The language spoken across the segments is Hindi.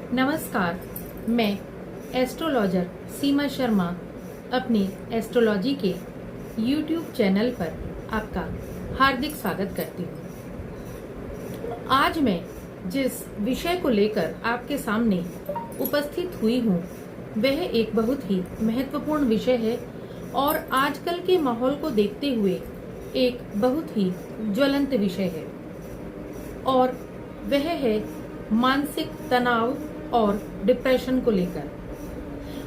नमस्कार, मैं एस्ट्रोलॉजर सीमा शर्मा अपनी एस्ट्रोलॉजी के YouTube चैनल पर आपका हार्दिक स्वागत करती हूँ। आज मैं जिस विषय को लेकर आपके सामने उपस्थित हुई हूँ वह एक बहुत ही महत्वपूर्ण विषय है और आजकल के माहौल को देखते हुए एक बहुत ही ज्वलंत विषय है और वह है मानसिक तनाव और डिप्रेशन को लेकर।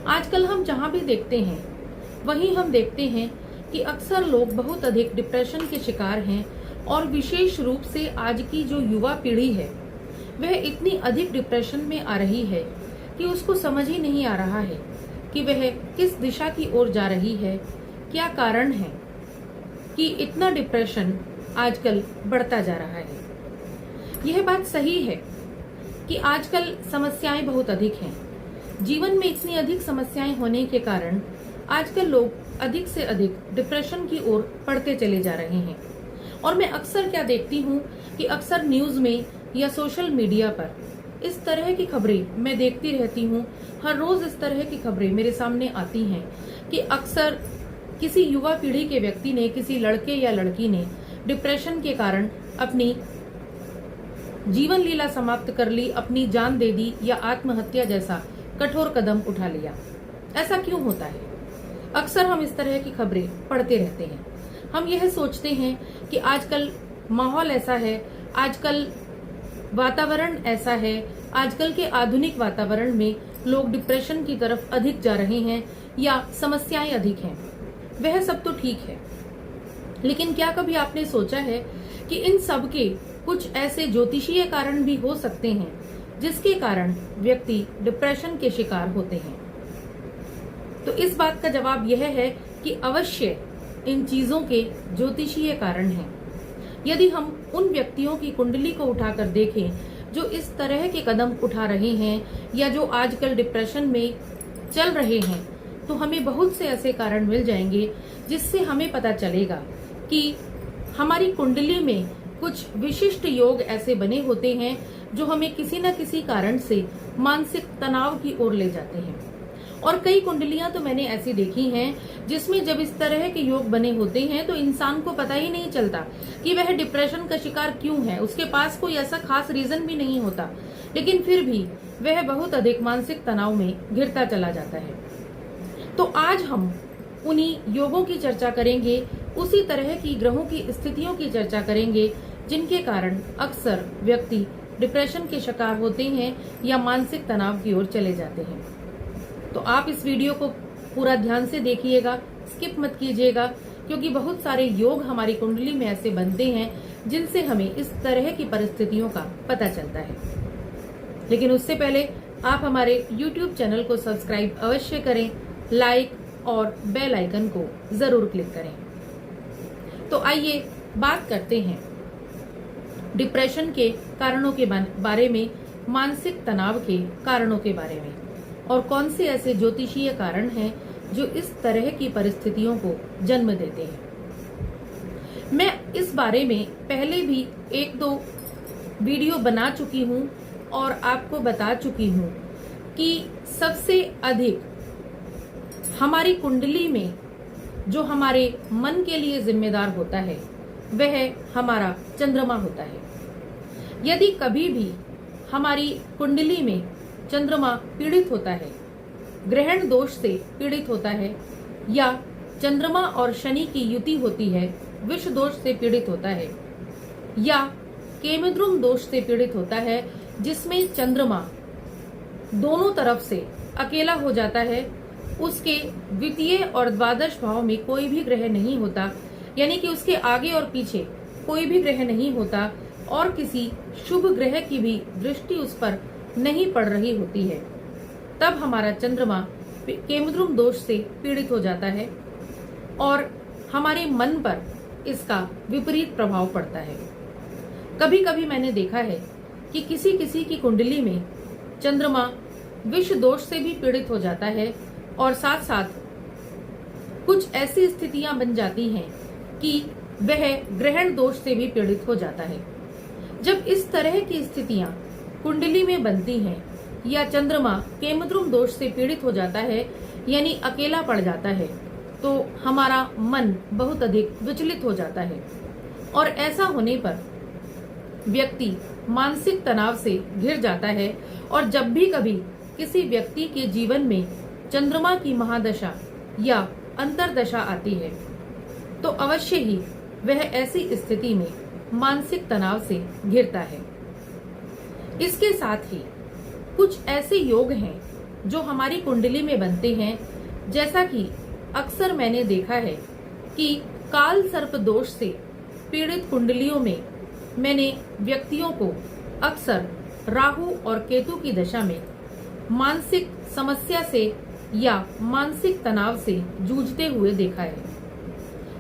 आजकल हम जहाँ भी देखते हैं वहीं हम देखते हैं कि अक्सर लोग बहुत अधिक डिप्रेशन के शिकार हैं और विशेष रूप से आज की जो युवा पीढ़ी है वह इतनी अधिक डिप्रेशन में आ रही है कि उसको समझ ही नहीं आ रहा है कि वह किस दिशा की ओर जा रही है। क्या कारण है कि इतना डिप्रेशन आजकल बढ़ता जा रहा है। यह बात सही है कि आजकल समस्याएं बहुत अधिक हैं। जीवन में इतनी अधिक समस्याएं होने के कारण आजकल लोग अधिक से अधिक डिप्रेशन की ओर बढ़ते चले जा रहे हैं। और मैं अक्सर क्या देखती हूँ कि अक्सर न्यूज में या सोशल मीडिया पर इस तरह की खबरें मैं देखती रहती हूँ। हर रोज इस तरह की खबरें मेरे सामने आती हैं कि अक्सर किसी युवा पीढ़ी के व्यक्ति ने, किसी लड़के या लड़की ने डिप्रेशन के कारण अपनी जीवन लीला समाप्त कर ली, अपनी जान दे दी या आत्महत्या जैसा कठोर कदम उठा लिया। ऐसा क्यों होता है? अक्सर हम इस तरह की खबरें पढ़ते रहते हैं। हम यह सोचते हैं कि आजकल माहौल ऐसा है, आजकल वातावरण ऐसा है, आजकल के आधुनिक वातावरण में लोग डिप्रेशन की तरफ अधिक जा रहे हैं या समस्याएं अधिक हैं। वह सब तो ठीक है, लेकिन क्या कभी आपने सोचा है कि इन सब के कुछ ऐसे ज्योतिषीय कारण भी हो सकते हैं जिसके कारण व्यक्ति डिप्रेशन के शिकार होते हैं? तो इस बात का जवाब यह है कि अवश्य इन चीजों के ज्योतिषीय कारण हैं। यदि हम उन व्यक्तियों की कुंडली को उठाकर देखें जो इस तरह के कदम उठा रहे हैं या जो आजकल डिप्रेशन में चल रहे हैं, तो हमें बहुत से ऐसे कारण मिल जाएंगे जिससे हमें पता चलेगा कि हमारी कुंडली में कुछ विशिष्ट योग ऐसे बने होते हैं जो हमें किसी न किसी कारण से मानसिक तनाव की ओर ले जाते हैं। और कई कुंडलियां तो मैंने ऐसी देखी हैं जिसमें जब इस तरह के योग बने होते हैं तो इंसान को पता ही नहीं चलता कि वह डिप्रेशन का शिकार क्यों है। उसके पास कोई ऐसा खास रीजन भी नहीं होता, लेकिन फिर भी वह बहुत अधिक मानसिक तनाव में घिरता चला जाता है। तो आज हम उन्हीं योगों की चर्चा करेंगे, उसी तरह की ग्रहों की स्थितियों की चर्चा करेंगे जिनके कारण अक्सर व्यक्ति डिप्रेशन के शिकार होते हैं या मानसिक तनाव की ओर चले जाते हैं। तो आप इस वीडियो को पूरा ध्यान से देखिएगा, स्किप मत कीजिएगा, क्योंकि बहुत सारे योग हमारी कुंडली में ऐसे बनते हैं जिनसे हमें इस तरह की परिस्थितियों का पता चलता है। लेकिन उससे पहले आप हमारे YouTube चैनल को सब्सक्राइब अवश्य करें, लाइक और बेल आइकन को जरूर क्लिक करें। तो आइए बात करते हैं डिप्रेशन के कारणों के बारे में, मानसिक तनाव के कारणों के बारे में, और कौन से ऐसे ज्योतिषीय कारण हैं जो इस तरह की परिस्थितियों को जन्म देते हैं। मैं इस बारे में पहले भी एक दो वीडियो बना चुकी हूँ और आपको बता चुकी हूँ कि सबसे अधिक हमारी कुंडली में जो हमारे मन के लिए जिम्मेदार होता है वह हमारा चंद्रमा होता है। यदि कभी भी हमारी कुंडली में चंद्रमा पीड़ित होता है, ग्रहण दोष से पीड़ित होता है, या चंद्रमा और शनि की युति होती है, विष दोष से पीड़ित होता है, या केमद्रुम दोष से पीड़ित होता है जिसमें चंद्रमा दोनों तरफ से अकेला हो जाता है, उसके द्वितीय और द्वादश भाव में कोई भी ग्रह नहीं होता, यानी कि उसके आगे और पीछे कोई भी ग्रह नहीं होता और किसी शुभ ग्रह की भी दृष्टि उस पर नहीं पड़ रही होती है, तब हमारा चंद्रमा केमद्रुम दोष से पीड़ित हो जाता है और हमारे मन पर इसका विपरीत प्रभाव पड़ता है। कभी कभी मैंने देखा है कि किसी किसी की कुंडली में चंद्रमा विष दोष से भी पीड़ित हो जाता है और साथ साथ कुछ ऐसी स्थितियां बन जाती हैं कि वह ग्रहण दोष से भी पीड़ित हो जाता है। जब इस तरह की स्थितियां कुंडली में बनती हैं या चंद्रमा केमद्रुम दोष से पीड़ित हो जाता है, यानी अकेला पड़ जाता है, तो हमारा मन बहुत अधिक विचलित हो जाता है और ऐसा होने पर व्यक्ति मानसिक तनाव से घिर जाता है। और जब भी कभी किसी व्यक्ति के जीवन में चंद्रमा की महादशा या अंतरदशा आती है, तो अवश्य ही वह ऐसी स्थिति में मानसिक तनाव से घिरता है। इसके साथ ही कुछ ऐसे योग हैं जो हमारी कुंडली में बनते हैं, जैसा कि अक्सर मैंने देखा है कि काल सर्प दोष से पीड़ित कुंडलियों में मैंने व्यक्तियों को अक्सर राहु और केतु की दशा में मानसिक समस्या से या मानसिक तनाव से जूझते हुए देखा है।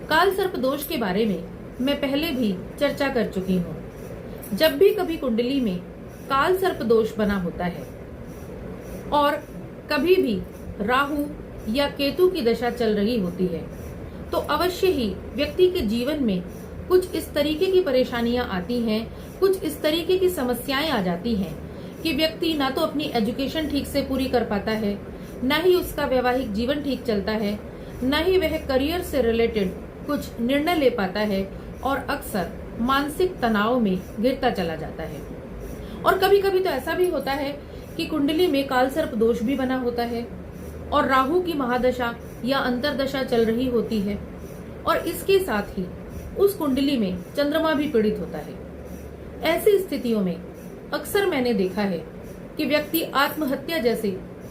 काल सर्प दोष के बारे में मैं पहले भी चर्चा कर चुकी हूँ। जब भी कभी कुंडली में काल सर्प दोष बना होता है और कभी भी राहु या केतु की दशा चल रही होती है, तो अवश्य ही व्यक्ति के जीवन में कुछ इस तरीके की परेशानियां आती हैं, कुछ इस तरीके की समस्याएं आ जाती हैं कि व्यक्ति ना तो अपनी एजुकेशन ठीक से पूरी कर पाता है, न ही उसका वैवाहिक जीवन ठीक चलता है, न ही वह करियर से रिलेटेड कुछ निर्णय ले पाता है और अक्सर मानसिक तनाव में गिरता चला जाता है। और कभी कभी तो ऐसा भी होता है कि कुंडली में काल सर्प दोष भी बना होता है और राहु की महादशा या अंतरदशा चल रही होती है और इसके साथ ही उस कुंडली में चंद्रमा भी पीड़ित होता है। ऐसी स्थितियों में अक्सर मैंने देखा है कि व्यक्ति आत्महत्या जैसे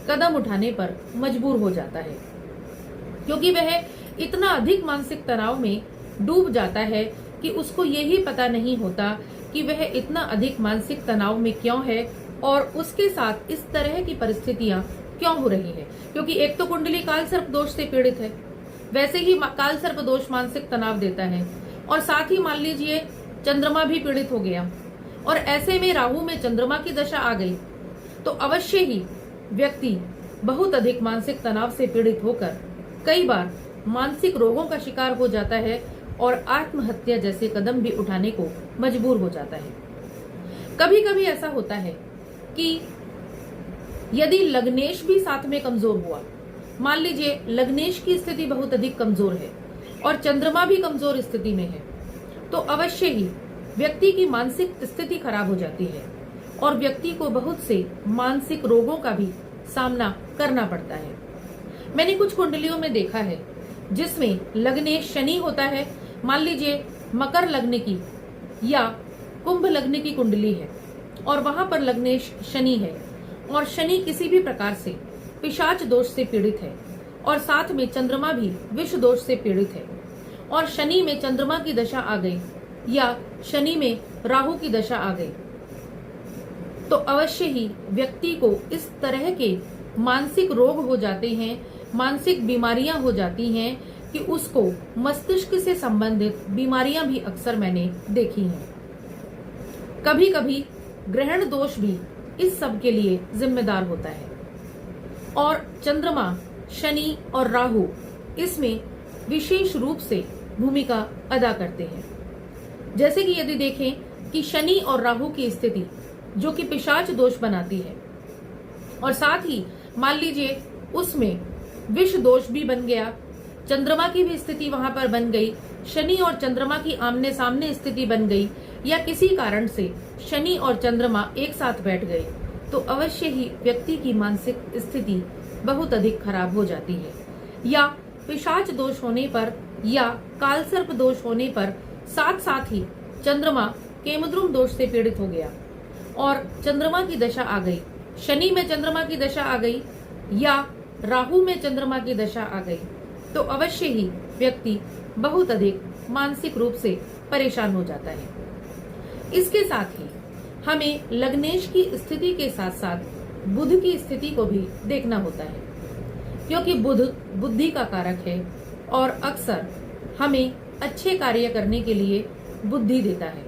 कदम उठाने पर मजबूर हो जाता है, क्योंकि वह इतना अधिक मानसिक तनाव में डूब जाता है कि उसको यही पता नहीं होता कि वह इतना अधिक मानसिक तनाव में क्यों है और उसके साथ इस तरह की परिस्थितियां क्यों हो रही है। क्योंकि एक तो कुंडली काल सर्प दोष से पीड़ित है, वैसे ही काल सर्प दोष मानसिक तनाव देता है और साथ ही मान लीजिए चंद्रमा भी पीड़ित हो गया और ऐसे में राहु में चंद्रमा की दशा आ गई, तो अवश्य ही व्यक्ति बहुत अधिक मानसिक तनाव से पीड़ित होकर कई बार मानसिक रोगों का शिकार हो जाता है और आत्महत्या जैसे कदम भी उठाने को मजबूर हो जाता है। कभी कभी ऐसा होता है कि यदि लग्नेश भी साथ में कमजोर हुआ, मान लीजिए लग्नेश की स्थिति बहुत अधिक कमजोर है और चंद्रमा भी कमजोर स्थिति में है, तो अवश्य ही व्यक्ति की मानसिक स्थिति खराब हो जाती है और व्यक्ति को बहुत से मानसिक रोगों का भी सामना करना पड़ता है। मैंने कुछ कुंडलियों में देखा है जिसमें लग्नेश शनि होता है, मान लीजिए मकर लग्न की या कुंभ लग्न की कुंडली है और वहां पर लग्नेश शनि है और शनि किसी भी प्रकार से पिशाच दोष से पीड़ित है और साथ में चंद्रमा भी विष दोष से पीड़ित है और शनि में चंद्रमा की दशा आ गई या शनि में राहु की दशा आ गई, तो अवश्य ही व्यक्ति को इस तरह के मानसिक रोग हो जाते हैं, मानसिक बीमारियां हो जाती हैं कि उसको मस्तिष्क से संबंधित बीमारियां भी अक्सर मैंने देखी हैं। कभी कभी ग्रहण दोष भी इस सब के लिए जिम्मेदार होता है और चंद्रमा, शनि और राहु इसमें विशेष रूप से भूमिका अदा करते हैं। जैसे कि यदि देखें कि शनि और राहु की स्थिति जो कि पिशाच दोष बनाती है और साथ ही मान लीजिए उसमें विष दोष भी बन गया, चंद्रमा की भी स्थिति वहां पर बन गई, शनि और चंद्रमा की आमने सामने स्थिति बन गई या किसी कारण से शनि और चंद्रमा एक साथ बैठ गए, तो अवश्य ही व्यक्ति की मानसिक स्थिति बहुत अधिक खराब हो जाती है। या पिशाच दोष होने पर या कालसर्प दोष होने पर साथ साथ ही चंद्रमा केमद्रुम दोष से पीड़ित हो गया और चंद्रमा की दशा आ गई, शनि में चंद्रमा की दशा आ गई या राहु में चंद्रमा की दशा आ गई, तो अवश्य ही व्यक्ति बहुत अधिक मानसिक रूप से परेशान हो जाता है। इसके साथ ही हमें लग्नेश की स्थिति के साथ साथ बुध की स्थिति को भी देखना होता है, क्योंकि बुध बुद्धि का कारक है और अक्सर हमें अच्छे कार्य करने के लिए बुद्धि देता है।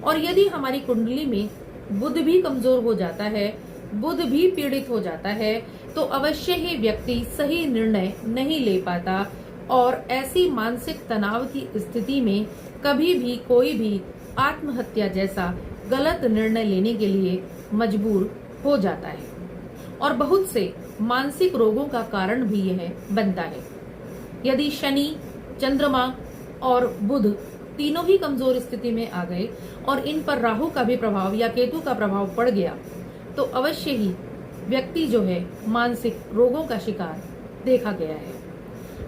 और यदि हमारी कुंडली में बुध भी कमजोर हो जाता है, बुध भी पीड़ित हो जाता है, तो अवश्य ही व्यक्ति सही निर्णय नहीं ले पाता और ऐसी मानसिक तनाव की स्थिति में कभी भी कोई भी आत्महत्या जैसा गलत निर्णय लेने के लिए मजबूर हो जाता है और बहुत से मानसिक रोगों का कारण भी यह बनता है। यदि शनि, चंद्रमा और बुध तीनों ही कमजोर स्थिति में आ गए और इन पर राहु का भी प्रभाव या केतु का प्रभाव पड़ गया तो अवश्य ही व्यक्ति जो है मानसिक रोगों का शिकार देखा गया है।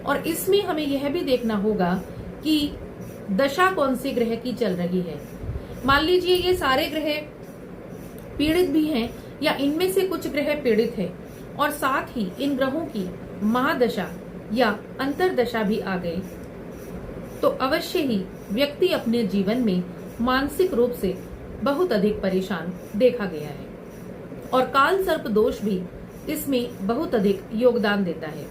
और इसमें हमें यह भी देखना होगा कि दशा कौन से ग्रह की चल रही है। मान लीजिए ये सारे ग्रह पीड़ित भी हैं या इनमें से कुछ ग्रह पीड़ित है और साथ ही इन ग्रहों की महादशा या अंतरदशा भी आ गई तो अवश्य ही व्यक्ति अपने जीवन में मानसिक रूप से बहुत अधिक परेशान देखा गया है। और काल सर्प दोष भी इसमें बहुत अधिक योगदान देता है।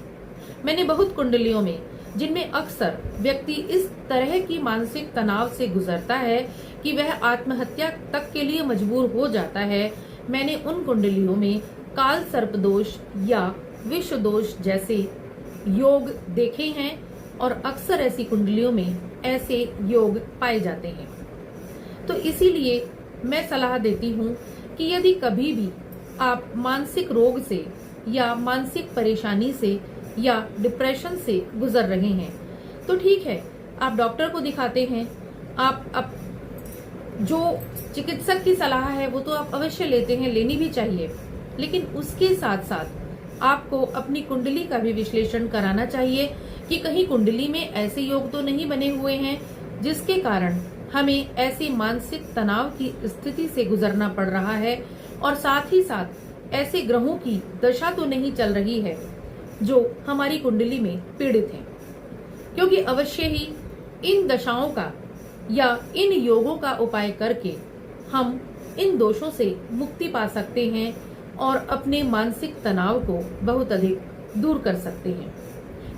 मैंने बहुत कुंडलियों में जिनमें अक्सर व्यक्ति इस तरह की मानसिक तनाव से गुजरता है कि वह आत्महत्या तक के लिए मजबूर हो जाता है, मैंने उन कुंडलियों में काल सर्प दोष या विष दोष जैसे योग देखे हैं और अक्सर ऐसी कुंडलियों में ऐसे योग पाए जाते हैं। तो इसीलिए मैं सलाह देती हूँ कि यदि कभी भी आप मानसिक रोग से या मानसिक परेशानी से या डिप्रेशन से गुजर रहे हैं तो ठीक है, आप डॉक्टर को दिखाते हैं, आप जो चिकित्सक की सलाह है वो तो आप अवश्य लेते हैं, लेनी भी चाहिए, लेकिन उसके साथ साथ आपको अपनी कुंडली का भी विश्लेषण कराना चाहिए कि कहीं कुंडली में ऐसे योग तो नहीं बने हुए हैं जिसके कारण हमें ऐसी मानसिक तनाव की स्थिति से गुजरना पड़ रहा है और साथ ही साथ ऐसे ग्रहों की दशा तो नहीं चल रही है जो हमारी कुंडली में पीड़ित हैं। क्योंकि अवश्य ही इन दशाओं का या इन योगों का उपाय करके हम इन दोषों से मुक्ति पा सकते हैं और अपने मानसिक तनाव को बहुत अधिक दूर कर सकते हैं।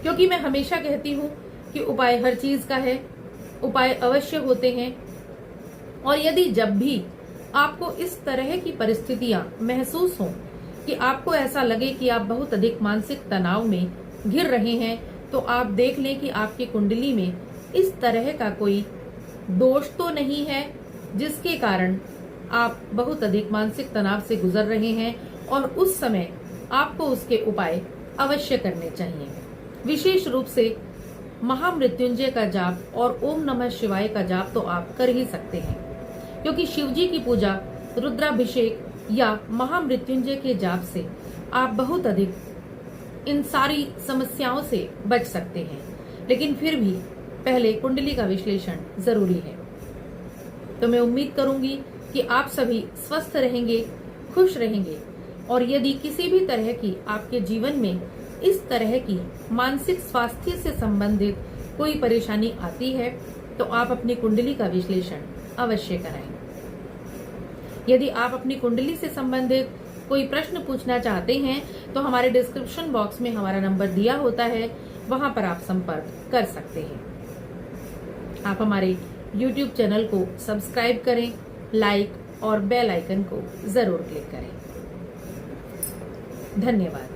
क्योंकि मैं हमेशा कहती हूँ कि उपाय हर चीज का है, उपाय अवश्य होते हैं। और यदि जब भी आपको इस तरह की परिस्थितियां महसूस हों कि आपको ऐसा लगे कि आप बहुत अधिक मानसिक तनाव में घिर रहे हैं तो आप देख लें कि आपकी कुंडली में इस तरह का कोई दोष तो नहीं है जिसके कारण आप बहुत अधिक मानसिक तनाव से गुजर रहे हैं और उस समय आपको उसके उपाय अवश्य करने चाहिए। विशेष रूप से महामृत्युंजय का जाप और ओम नमः शिवाय का जाप तो आप कर ही सकते हैं, क्योंकि शिव जी की पूजा, रुद्राभिषेक या महामृत्युंजय के जाप से आप बहुत अधिक इन सारी समस्याओं से बच सकते हैं। लेकिन फिर भी पहले कुंडली का विश्लेषण जरूरी है। तो मैं उम्मीद करूंगी कि आप सभी स्वस्थ रहेंगे, खुश रहेंगे और यदि किसी भी तरह की आपके जीवन में इस तरह की मानसिक स्वास्थ्य से संबंधित कोई परेशानी आती है तो आप अपनी कुंडली का विश्लेषण अवश्य कराएं। यदि आप अपनी कुंडली से संबंधित कोई प्रश्न पूछना चाहते हैं तो हमारे डिस्क्रिप्शन बॉक्स में हमारा नंबर दिया होता है, वहां पर आप संपर्क कर सकते हैं। आप हमारे YouTube चैनल को सब्सक्राइब करें, लाइक और बेल आइकन को जरूर क्लिक करें। धन्यवाद।